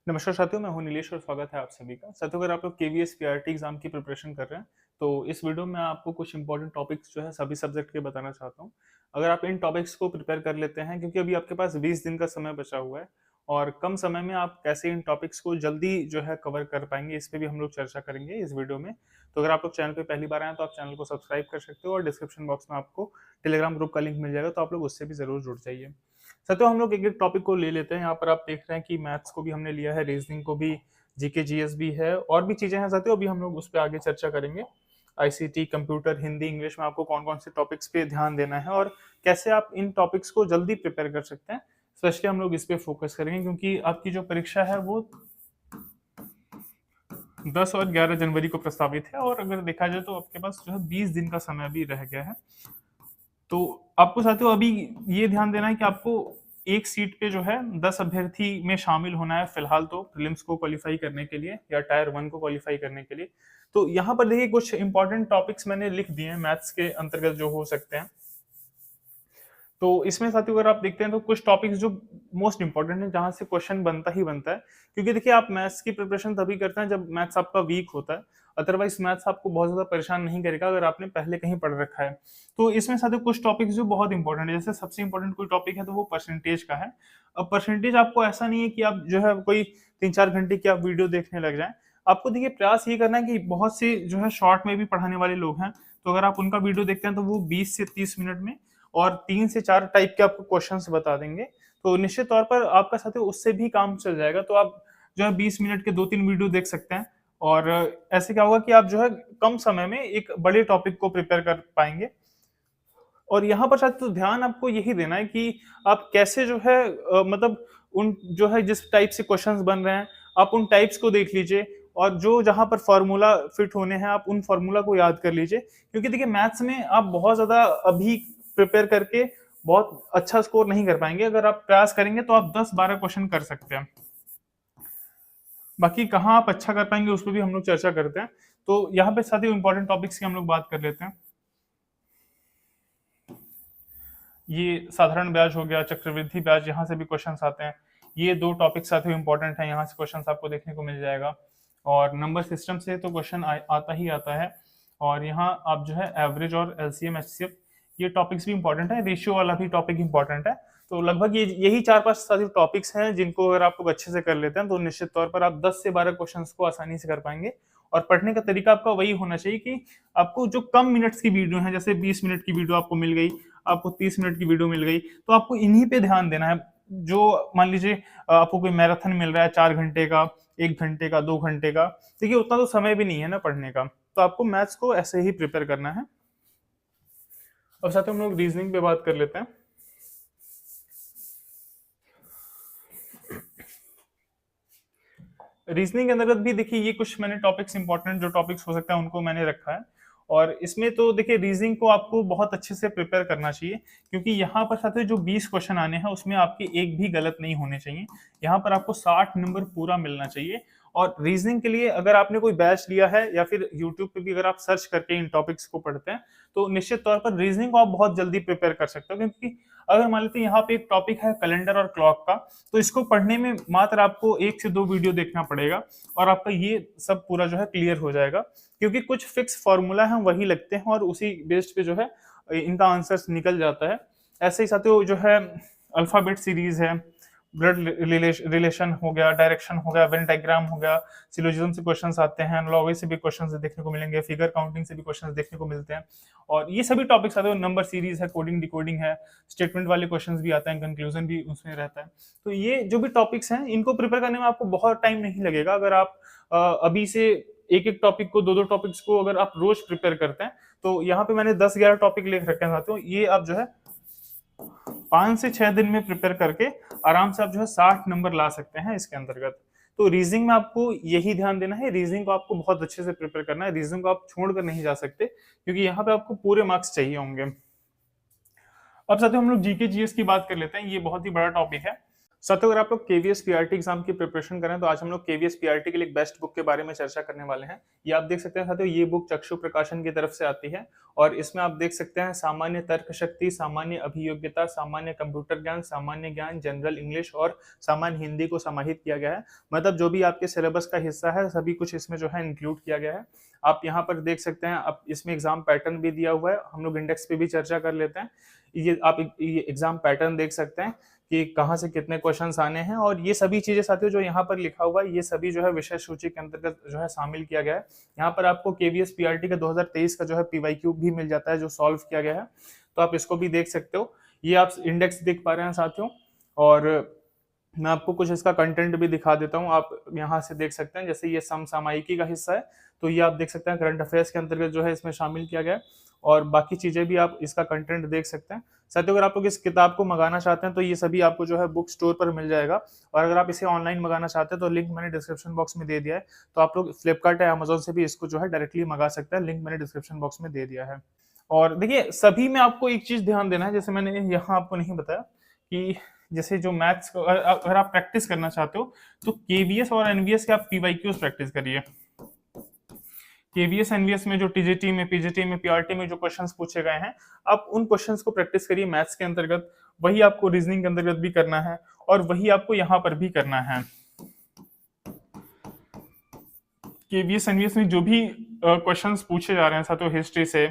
नमस्कार साथियों, मैं हूं नीलेश और स्वागत है आप सभी का। साथियों, अगर आप लोग केवीएस पीआरटी एग्जाम की प्रिपरेशन कर रहे हैं तो इस वीडियो में आपको कुछ इंपॉर्टेंट टॉपिक्स जो है सभी सब्जेक्ट के बताना चाहता हूं। अगर आप इन टॉपिक्स को प्रिपेयर कर लेते हैं, क्योंकि अभी आपके पास 20 दिन का समय बचा हुआ है और कम समय में आप कैसे इन टॉपिक्स को जल्दी जो है कवर कर पाएंगे, इस पे भी हम लोग चर्चा करेंगे इस वीडियो में। तो अगर आप लोग चैनल पे पहली बार आए तो आप चैनल को सब्सक्राइब कर सकते हो और डिस्क्रिप्शन बॉक्स में आपको टेलीग्राम ग्रुप का लिंक मिल जाएगा, तो आप लोग उससे भी जरूर जुड़ जाइए। साथियों, हम लोग एक एक टॉपिक को ले लेते हैं। यहाँ पर आप देख रहे हैं कि मैथ्स को भी हमने लिया है, रीजनिंग को भी, जीके जीएस भी है और भी चीजें हैं साथियों। अभी हम लोग उस पर आगे चर्चा करेंगे। आईसीटी, कंप्यूटर, हिंदी, इंग्लिश में आपको कौन कौन से टॉपिक्स पे ध्यान देना है और कैसे आप इन टॉपिक्स को जल्दी प्रिपेयर कर सकते हैं, स्पेशली हम लोग इस पे फोकस करेंगे, क्योंकि आपकी जो परीक्षा है वो 10 और 11 जनवरी को प्रस्तावित है और अगर देखा जाए तो आपके पास जो है 20 दिन का समय अभी रह गया है। तो आपको साथियों अभी ये ध्यान देना है कि आपको एक सीट पे जो है 10 अभ्यर्थी में शामिल होना है फिलहाल, तो प्रीलिम्स को क्वालिफाई करने के लिए या टायर 1 को क्वालिफाई करने के लिए। तो यहाँ पर देखिए कुछ इंपॉर्टेंट टॉपिक्स मैंने लिख दिए हैं मैथ्स के अंतर्गत जो हो सकते हैं। तो इसमें साथियों अगर आप देखते हैं तो कुछ टॉपिक्स जो मोस्ट इंपॉर्टेंट है, जहां से क्वेश्चन बनता ही बनता है, क्योंकि देखिए आप मैथ्स की प्रिपरेशन तभी करते हैं जब मैथ्स आपका वीक होता है। अदरवाइज मैथ्स आपको बहुत ज्यादा परेशान नहीं करेगा अगर आपने पहले कहीं पढ़ रखा है। तो इसमें साथियों कुछ टॉपिक्स जो बहुत इंपॉर्टेंट है, जैसे सबसे इंपॉर्टेंट कोई टॉपिक है तो वो परसेंटेज का है। अब परसेंटेज आपको ऐसा नहीं है कि आप जो है कोई 3-4 घंटे की आप वीडियो देखने लग जाए। आपको देखिए प्रयास ये करना है कि बहुत से जो है शॉर्ट में भी पढ़ाने वाले लोग हैं, तो अगर आप उनका वीडियो देखते हैं तो वो 20 से 30 मिनट में और 3 से 4 टाइप के आपको क्वेश्चंस बता देंगे। तो निश्चित तौर पर आपका साथियों उससे भी काम चल जाएगा। तो आप जो है 20 मिनट के 2-3 वीडियो देख सकते हैं और ऐसे क्या होगा कि आप जो है कम समय में एक बड़े टॉपिक को प्रिपेयर कर पाएंगे। और यहाँ पर शायद तो ध्यान आपको यही देना है कि आप कैसे जो है मतलब उन जो है जिस टाइप से क्वेश्चंस बन रहे हैं आप उन टाइप्स को देख लीजिए और जो जहां पर फॉर्मूला फिट होने हैं आप उन फॉर्मूला को याद कर लीजिए, क्योंकि देखिए मैथ्स में आप बहुत ज्यादा अभी प्रिपेयर करके बहुत अच्छा स्कोर नहीं कर पाएंगे। अगर आप प्रयास करेंगे तो आप 10-12 क्वेश्चन कर सकते हैं। बाकी कहाँ आप अच्छा कर पाएंगे उस पर भी हम लोग चर्चा करते हैं। तो यहाँ पे साथ ही इंपॉर्टेंट टॉपिक्स की हम लोग बात कर लेते हैं। ये साधारण ब्याज हो गया, चक्रवृद्धि ब्याज, यहाँ से भी क्वेश्चंस आते हैं। ये दो टॉपिक साथ ही इंपॉर्टेंट है, यहाँ से क्वेश्चंस आपको देखने को मिल जाएगा। और नंबर सिस्टम से तो क्वेश्चन आता ही आता है। और यहाँ आप जो है एवरेज और एलसीएम एचसीएफ, ये टॉपिक्स भी इंपॉर्टेंट है। रेशियो वाला भी टॉपिक इंपॉर्टेंट है। तो लगभग ये यही 4-5 सारे टॉपिक्स हैं जिनको अगर आप लोग अच्छे से कर लेते हैं तो निश्चित तौर पर आप 10 से 12 क्वेश्चंस को आसानी से कर पाएंगे। और पढ़ने का तरीका आपका वही होना चाहिए कि आपको जो कम मिनट्स की वीडियो है, जैसे 20 मिनट की वीडियो आपको मिल गई, आपको 30 मिनट की वीडियो मिल गई, तो आपको इन्हीं पे ध्यान देना है। जो मान लीजिए आपको कोई मैराथन मिल रहा है 4 घंटे का, 1 घंटे का, 2 घंटे का, देखिए उतना तो समय भी नहीं है ना पढ़ने का। तो आपको मैथ्स को ऐसे ही प्रिपेयर करना है। अब साथ ही हम लोग रीजनिंग पे बात कर लेते हैं। रीजनिंग के अंतर्गत भी देखिए ये कुछ मैंने टॉपिक्स इंपॉर्टेंट जो टॉपिक्स हो सकता है उनको मैंने रखा है। और इसमें तो देखिए रीजनिंग को आपको बहुत अच्छे से प्रिपेयर करना चाहिए, क्योंकि यहाँ पर साथ ही जो 20 क्वेश्चन आने हैं उसमें आपके एक भी गलत नहीं होने चाहिए। यहाँ पर आपको 60 नंबर पूरा मिलना चाहिए। और रीजनिंग के लिए अगर आपने कोई बैच लिया है या फिर यूट्यूब पे भी अगर आप सर्च करके इन टॉपिक्स को पढ़ते हैं तो निश्चित तौर पर रीजनिंग को आप बहुत जल्दी प्रिपेयर कर सकते हो। क्योंकि अगर मान लेते हैं यहाँ पे एक टॉपिक है कैलेंडर और क्लॉक का, तो इसको पढ़ने में मात्र आपको 1 से 2 वीडियो देखना पड़ेगा और आपका ये सब पूरा जो है क्लियर हो जाएगा। क्योंकि कुछ फिक्स फॉर्मूला है वही लगते हैं और उसी बेस्ड पे जो है इनका आंसर्स निकल जाता है। ऐसे ही साथियों जो है अल्फाबेट सीरीज है, ब्लड रिलेशन हो गया, डायरेक्शन हो गया, वेन डायग्राम हो गया, सिलोजिज्म से क्वेश्चंस आते हैं, एनालॉजी से भी क्वेश्चंस देखने को मिलेंगे, फिगर काउंटिंग से भी क्वेश्चंस देखने को मिलते हैं। और ये सभी टॉपिक्स आते हैं, नंबर सीरीज है, कोडिंग डिकोडिंग है, स्टेटमेंट वाले क्वेश्चंस भी आते हैं, कंक्लूजन भी उसमें रहता है। तो ये जो भी टॉपिक्स हैं इनको प्रिपेयर करने में आपको बहुत टाइम नहीं लगेगा। अगर आप अभी से एक एक टॉपिक को, 2-2 टॉपिक्स को अगर आप रोज प्रिपेयर करते हैं, तो यहाँ पे मैंने 10-11 टॉपिक लिख रखे हैं साथियों। ये आप जो है 5 से 6 दिन में प्रिपेयर करके आराम से आप जो है 60 नंबर ला सकते हैं इसके अंतर्गत। तो रीजनिंग में आपको यही ध्यान देना है, रीजनिंग को आपको बहुत अच्छे से प्रिपेयर करना है। रीजनिंग को आप छोड़कर नहीं जा सकते, क्योंकि यहाँ पे आपको पूरे मार्क्स चाहिए होंगे। अब साथियों हम लोग जीके जीएस की बात कर लेते हैं। ये बहुत ही बड़ा टॉपिक है। साथियों, अगर आप लोग केवीएस पीआरटी एग्जाम की प्रिपरेशन करें तो आज हम लोग केवीएस पीआरटी के लिए एक बेस्ट बुक के बारे में चर्चा करने वाले हैं। ये आप देख सकते हैं साथियों, ये बुक चक्षु प्रकाशन की तरफ से आती है और इसमें आप देख सकते हैं सामान्य तर्क शक्ति, सामान्य अभियोग्यता, सामान्य कंप्यूटर ज्ञान, सामान्य ज्ञान, जनरल इंग्लिश और सामान्य हिंदी को समाहित किया गया है। मतलब जो भी आपके सिलेबस का हिस्सा है सभी कुछ इसमें जो है इंक्लूड किया गया है। आप यहाँ पर देख सकते हैं, अब इसमें एग्जाम पैटर्न भी दिया हुआ है, हम लोग इंडेक्स पे भी चर्चा कर लेते हैं। ये आप ये एग्जाम पैटर्न देख सकते हैं कि कहाँ से कितने क्वेश्चंस आने हैं और ये सभी चीजें साथियों जो यहाँ पर लिखा हुआ है ये सभी जो है विषय सूची के अंतर्गत जो है शामिल किया गया है। यहाँ पर आपको केवीएस पीआरटी का 2023 का जो है पीवाईक्यू भी मिल जाता है जो सॉल्व किया गया है, तो आप इसको भी देख सकते हो। ये आप इंडेक्स देख पा रहे हैं साथियों और मैं आपको कुछ इसका कंटेंट भी दिखा देता हूँ। आप यहाँ से देख सकते हैं, जैसे ये समसामयिकी का हिस्सा है तो ये आप देख सकते हैं करंट अफेयर्स के अंतर्गत जो है इसमें शामिल किया गया है और बाकी चीजें भी आप इसका कंटेंट देख सकते हैं। साथियों, अगर आप लोग इस किताब को मंगाना चाहते हैं तो ये सभी आपको जो है बुक स्टोर पर मिल जाएगा और अगर आप इसे ऑनलाइन मंगाना चाहते हैं तो लिंक मैंने डिस्क्रिप्शन बॉक्स में दे दिया है, तो आप लोग फ्लिपकार्ट या अमेजोन से भी इसको जो है डायरेक्टली मंगा सकते हैं, लिंक मैंने डिस्क्रिप्शन बॉक्स में दे दिया है। और देखिए सभी में आपको एक चीज ध्यान देना है, जैसे मैंने यहाँ आपको नहीं बताया कि जैसे जो मैथ्स अगर आप प्रैक्टिस करना चाहते हो तो केवीएस और एनवीएस के आप पीवाईक्यूज प्रैक्टिस करिए। केवीएस एनवीएस में जो टीजीटी में, पीजीटी में, पीआरटी में जो क्वेश्चंस पूछे गए हैं आप उन क्वेश्चंस को प्रैक्टिस करिए मैथ्स के अंतर्गत, वही आपको रीजनिंग के अंतर्गत भी करना है और वही आपको यहाँ पर भी करना है। केवीएस एनवीएस में जो भी क्वेश्चंस पूछे जा रहे हैं साथियों, हिस्ट्री से,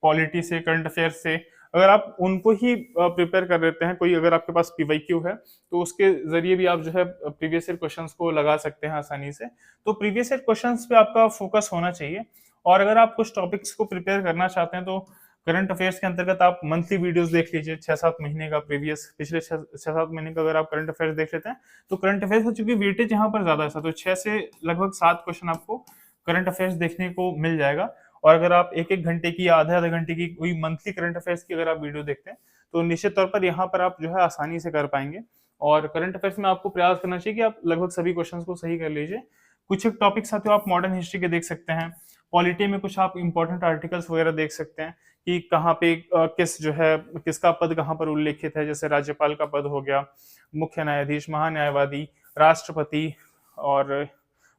पॉलिटी से, करंट अफेयर्स से, अगर आप उनको ही प्रिपेयर कर लेते हैं, कोई अगर आपके पास पीवाईक्यू है तो उसके जरिए भी आप जो है प्रीवियस ईयर क्वेश्चंस को लगा सकते हैं आसानी से। तो प्रीवियस ईयर क्वेश्चंस पे आपका फोकस होना चाहिए और अगर आप कुछ टॉपिक्स को प्रिपेयर करना चाहते हैं तो करंट अफेयर्स के अंतर्गत आप मंथली वीडियोस देख लीजिए, 6-7 महीने का प्रीवियस पिछले 6-7 महीने का अगर आप करंट अफेयर्स देख लेते हैं तो करंट अफेयर्स में चूंकि वेटेज यहाँ पर ज्यादा है तो 6 से लगभग 7 क्वेश्चन आपको करंट अफेयर्स देखने को मिल जाएगा। और अगर आप एक एक घंटे की या आधे आधे घंटे की कोई मंथली करंट अफेयर्स की अगर आप वीडियो देखते हैं तो निश्चित तौर पर यहाँ पर आप जो है आसानी से कर पाएंगे। और करंट अफेयर्स में आपको प्रयास करना चाहिए कि आप लगभग सभी क्वेश्चंस को सही कर लीजिए। कुछ एक टॉपिक साथियों आप मॉडर्न हिस्ट्री के देख सकते हैं, पॉलिटी में कुछ आप इंपॉर्टेंट आर्टिकल्स वगैरह देख सकते हैं कि कहाँ पे किस जो है किसका पद कहाँ पर उल्लेखित है, जैसे राज्यपाल का पद हो गया, मुख्य न्यायाधीश, महान्यायवादी, राष्ट्रपति और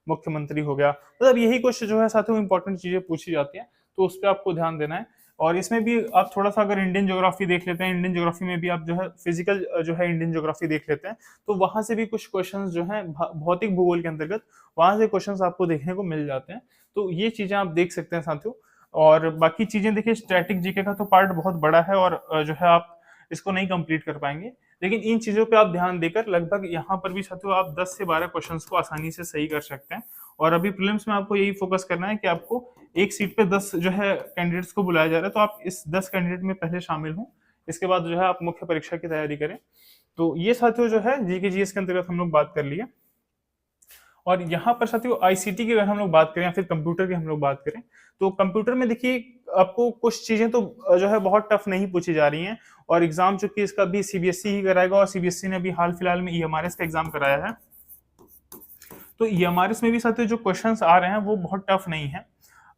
मुख्यमंत्री हो गया। मतलब यही कुछ जो है साथियों इंपॉर्टेंट चीजें पूछी जाती हैं, तो उस पर आपको ध्यान देना है। और इसमें भी आप थोड़ा सा अगर इंडियन ज्योग्राफी देख लेते हैं, इंडियन ज्योग्राफी में भी आप जो है फिजिकल जो है इंडियन ज्योग्राफी देख लेते हैं तो वहां से भी कुछ क्वेश्चंस जो है भौतिक भूगोल के अंतर्गत वहां से क्वेश्चंस आपको देखने को मिल जाते हैं, तो ये चीजें आप देख सकते हैं साथियों। और बाकी चीजें देखिए, स्टैटिक जीके का तो पार्ट बहुत बड़ा है और जो है आप इसको नहीं कंप्लीट कर पाएंगे, लेकिन इन चीजों पे आप ध्यान देकर लगभग यहाँ पर भी साथियों आप 10 से 12 क्वेश्चंस को आसानी से सही कर सकते हैं। और अभी प्रीलिम्स में आपको यही फोकस करना है कि आपको एक सीट पे 10 जो है कैंडिडेट्स को बुलाया जा रहा है, तो आप इस 10 कैंडिडेट में पहले शामिल हों, इसके बाद जो है आप मुख्य परीक्षा की तैयारी करें। तो ये साथियों जो है जीके जीएस के अंतर्गत हम लोग बात कर लिए। और यहाँ पर साथियों आईसीटी की अगर हम लोग बात करें या फिर कंप्यूटर की हम लोग बात करें तो कंप्यूटर में देखिए आपको कुछ चीजें तो जो है बहुत टफ नहीं पूछी जा रही हैं और एग्जाम चूंकि इसका भी सीबीएसई ही कराएगा और सीबीएसई ने भी हाल फिलहाल में ईएमआरएस का एग्जाम कराया है, तो ईएमआरएस में भी साथियों जो क्वेश्चंस आ रहे हैं वो बहुत टफ नहीं है।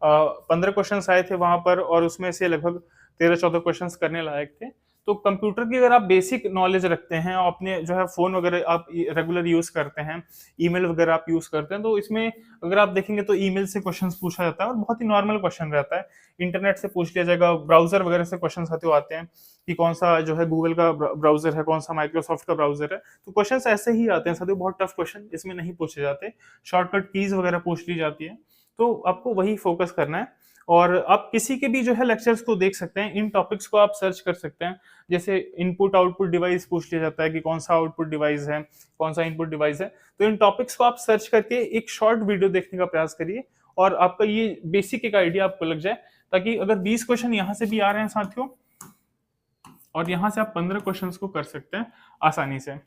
15 क्वेश्चंस आए थे वहां पर और उसमें से लगभग 13-14 क्वेश्चंस करने लायक थे। तो कंप्यूटर की अगर आप बेसिक नॉलेज रखते हैं और अपने जो है फोन वगैरह आप रेगुलर यूज करते हैं, ईमेल वगैरह आप यूज करते हैं, तो इसमें अगर आप देखेंगे तो ईमेल से क्वेश्चंस पूछा जाता है और बहुत ही नॉर्मल क्वेश्चन रहता है। इंटरनेट से पूछ लिया जाएगा, ब्राउजर वगैरह से क्वेश्चन साथियों आते हैं कि कौन सा जो है गूगल का ब्राउजर है, कौन सा माइक्रोसॉफ्ट का ब्राउजर है, तो क्वेश्चन ऐसे ही आते हैं साथियों, बहुत टफ क्वेश्चन इसमें नहीं पूछे जाते। शॉर्टकट कीज वगैरह पूछ ली जाती है, तो आपको वही फोकस करना है। और आप किसी के भी जो है लेक्चर्स को देख सकते हैं, इन टॉपिक्स को आप सर्च कर सकते हैं। जैसे इनपुट आउटपुट डिवाइस पूछ लिया जाता है कि कौन सा आउटपुट डिवाइस है, कौन सा इनपुट डिवाइस है, तो इन टॉपिक्स को आप सर्च करके एक शॉर्ट वीडियो देखने का प्रयास करिए और आपका ये बेसिक एक आइडिया आपको लग जाए, ताकि अगर 20 क्वेश्चन यहाँ से भी आ रहे हैं साथियों और यहाँ से आप 15 क्वेश्चन को कर सकते हैं आसानी से।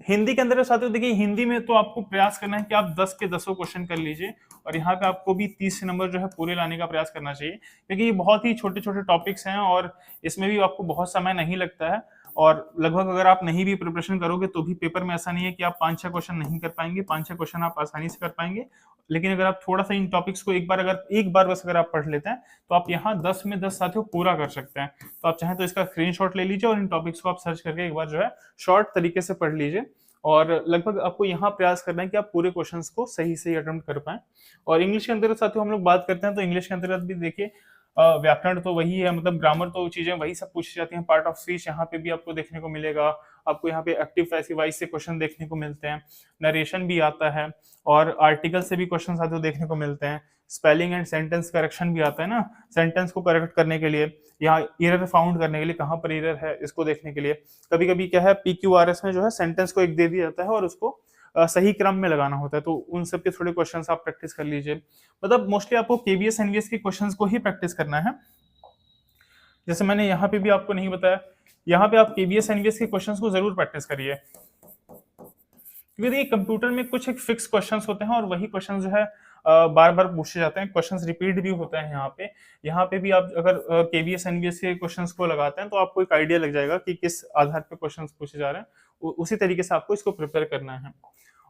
हिंदी के अंदर साथियों देखिए, हिंदी में तो आपको प्रयास करना है कि आप 10 के 10 क्वेश्चन कर लीजिए और यहाँ पे आपको भी 30 नंबर जो है पूरे लाने का प्रयास करना चाहिए, क्योंकि ये बहुत ही छोटे छोटे टॉपिक्स हैं और इसमें भी आपको बहुत समय नहीं लगता है। और लगभग अगर आप नहीं भी प्रिपरेशन करोगे तो भी पेपर में ऐसा नहीं है कि आप 5-6 क्वेश्चन नहीं कर पाएंगे, 5-6 क्वेश्चन आप आसानी से कर पाएंगे। लेकिन अगर आप थोड़ा सा इन टॉपिक्स को एक बार बस अगर आप पढ़ लेते हैं तो आप यहाँ 10 में 10 साथियों पूरा कर सकते हैं। तो आप चाहें तो इसका स्क्रीनशॉट ले लीजिए और इन टॉपिक्स को आप सर्च करके एक बार जो है शॉर्ट तरीके से पढ़ लीजिए, और लगभग आपको यहाँ प्रयास करना है कि आप पूरे क्वेश्चंस को सही सही अटेम्प्ट कर पाएं। और इंग्लिश के अंतर्गत साथियों हम लोग बात करते हैं तो इंग्लिश के अंतर्गत भी देखिए व्याकरण तो वही है, मतलब ग्रामर तो चीजें वही सब पूछी जाती हैं। पार्ट ऑफ स्पीच यहाँ पे भी आपको देखने को मिलेगा, आपको यहाँ पे एक्टिव पैसिव वॉइस से क्वेश्चन देखने को मिलते हैं, नरेशन भी आता है और आर्टिकल से भी क्वेश्चन साथियों देखने को मिलते हैं। स्पेलिंग एंड सेंटेंस करेक्शन भी आता है ना, सेंटेंस को करेक्ट करने के लिए, यहाँ एरर फाउंड करने के लिए, कहाँ पर एरर है इसको देखने के लिए। कभी कभी क्या है PQRS में जो है सेंटेंस को एक दे दिया जाता है और उसको सही क्रम में लगाना होता है, तो उन सब के थोड़े क्वेश्चंस आप प्रैक्टिस कर लीजिए। मतलब मोस्टली आपको KVS एनवीएस के क्वेश्चंस को ही प्रैक्टिस करना है। जैसे मैंने यहाँ पे भी आपको नहीं बताया, यहाँ पे आप KVS एनवीएस के क्वेश्चंस को जरूर प्रैक्टिस करिए, क्योंकि देखिए कंप्यूटर में कुछ एक फिक्स क्वेश्चंस होते हैं और वही क्वेश्चन जो है बार बार पूछे जाते हैं, क्वेश्चंस रिपीट भी होते हैं। यहाँ पे भी आप अगर KVS एनवीएस के क्वेश्चंस को लगाते हैं तो आपको एक आइडिया लग जाएगा कि किस आधार पे क्वेश्चंस पूछे जा रहे हैं, उसी तरीके से आपको इसको प्रिपेयर करना है।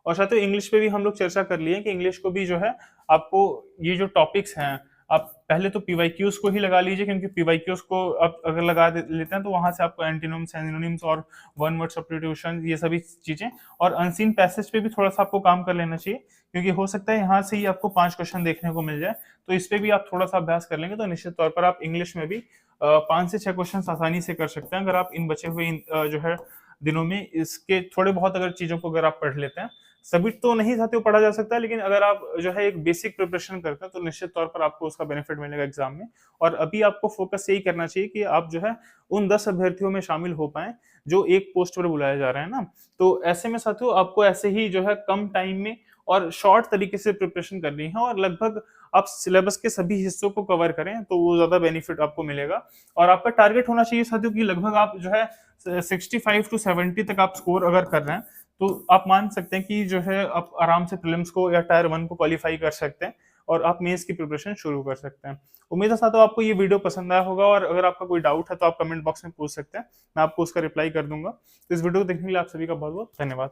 और साथियों इंग्लिश पे भी हम लोग चर्चा कर लिए कि इंग्लिश को भी जो है आपको ये जो टॉपिक्स हैं, आप पहले तो PYQs को ही लगा लीजिए, क्योंकि PYQs को आप अगर लगा लेते हैं तो वहां से आपको एंटीनिम्स, सिनोनिम्स और वन वर्ड सब्स्टिट्यूशन ये सभी चीजें, और अनसीन पैसेज पे भी थोड़ा सा आपको काम कर लेना चाहिए, क्योंकि हो सकता है यहाँ से ही आपको 5 क्वेश्चन देखने को मिल जाए। तो इस पे भी आप थोड़ा सा अभ्यास कर लेंगे तो निश्चित तौर पर आप इंग्लिश में भी 5 से 6 क्वेश्चन आसानी से कर सकते हैं, अगर आप इन बचे हुए जो है दिनों में इसके थोड़े बहुत अगर चीजों को अगर आप पढ़ लेते हैं। सभी तो नहीं साथियों पढ़ा जा सकता है, लेकिन अगर आप जो है एक बेसिक प्रिपरेशन करते हैं तो निश्चित तौर पर आपको उसका बेनिफिट मिलेगा एग्जाम में। और अभी आपको फोकस यही करना चाहिए कि आप जो है उन 10 अभ्यर्थियों में शामिल हो पाए जो एक पोस्ट पर बुलाए जा रहे हैं ना। तो ऐसे में साथियों आपको ऐसे ही जो है कम टाइम में और शॉर्ट तरीके से प्रिपरेशन करनी है, और लगभग आप सिलेबस के सभी हिस्सों को कवर करें तो वो ज्यादा बेनिफिट आपको मिलेगा। और आपका टारगेट होना चाहिए साथियों कि लगभग आप जो है 65 to 70 तक आप स्कोर अगर कर रहे हैं तो आप मान सकते हैं कि जो है आप आराम से प्रीलिम्स को या टायर 1 को क्वालिफाई कर सकते हैं और आप मेंस की प्रिपरेशन शुरू कर सकते हैं। उम्मीद है साथियों आपको ये वीडियो पसंद आया होगा, और अगर आपका कोई डाउट है तो आप कमेंट बॉक्स में पूछ सकते हैं, मैं आपको उसका रिप्लाई कर दूंगा। तो इस वीडियो को देखने के लिए आप सभी का बहुत बहुत धन्यवाद।